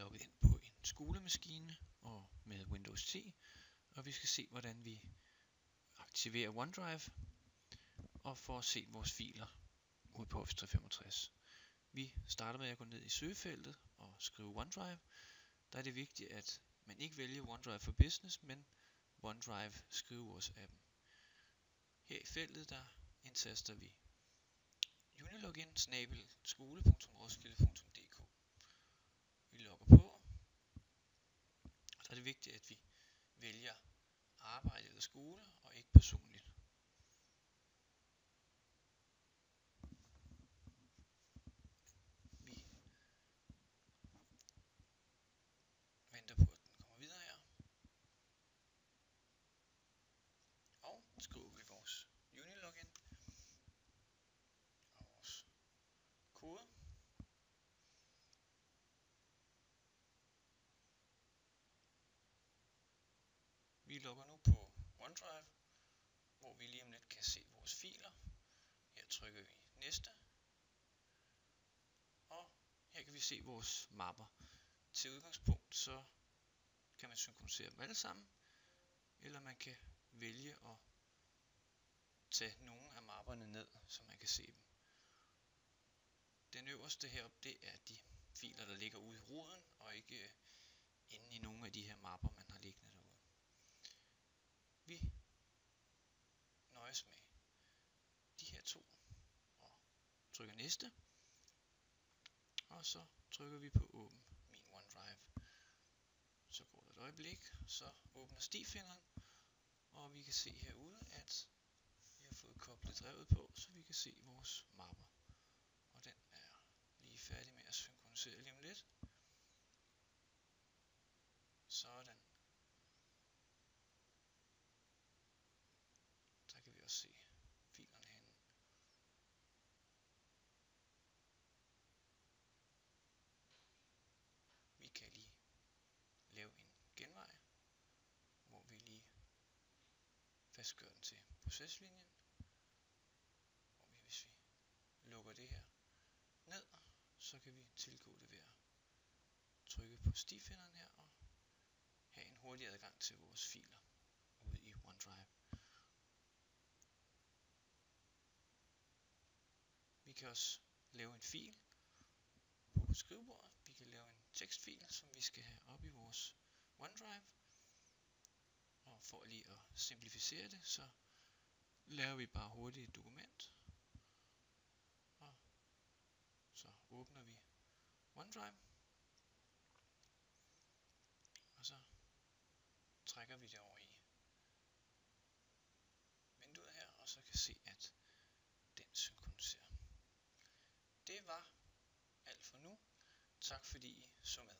logget ind på en skolemaskine og med Windows 10, og vi skal se, hvordan vi aktiverer OneDrive og får set vores filer ud på Office 365. Vi starter med at gå ned i søgefeltet og skrive OneDrive. Der er det vigtigt, at man ikke vælger OneDrive for Business, men OneDrive skriveordsappen. Her i feltet der indtaster vi unilogin@skole.roskilde.dk. Vi logger på, og der er det vigtigt, at vi vælger arbejde eller skole og ikke personligt. Vi venter på, at den kommer videre her, og skriver vi vores unilogin og vores kode. Vi logger nu på OneDrive, hvor vi lige om lidt kan se vores filer. Her trykker vi næste, og her kan vi se vores mapper. Til udgangspunkt så kan man synkronisere dem alle sammen, eller man kan vælge at tage nogle af mapperne ned, så man kan se dem. Den øverste heroppe, det er de filer, der ligger ude i roden, og ikke inde i nogle af de her mapper, man har liggende derude. Vi nøjes med de her to, og trykker næste, og så trykker vi på åbn min OneDrive. Så går der et øjeblik, så åbner stifinderen, og vi kan se herude, at vi har fået koblet drevet på, så vi kan se vores mapper. Og den er lige færdig med at synkronisere lige om lidt. Sådan. Der kan vi også se filerne henne. Vi kan lige lave en genvej, hvor vi lige fastgør den til proceslinjen. Og hvis vi lukker det her ned, så kan vi tilgå det ved at trykke på stifinderen her og have en hurtig adgang til vores filer ude i OneDrive. Vi kan også lave en fil på skrivebordet. Vi kan lave en tekstfil, som vi skal have op i vores OneDrive. Og for lige at simplificere det, så laver vi bare hurtigt et dokument. Og så åbner vi OneDrive. Og så trækker vi det over i vinduet her, og så kan se, at den synkroniserer. Det var alt for nu. Tak fordi I så med.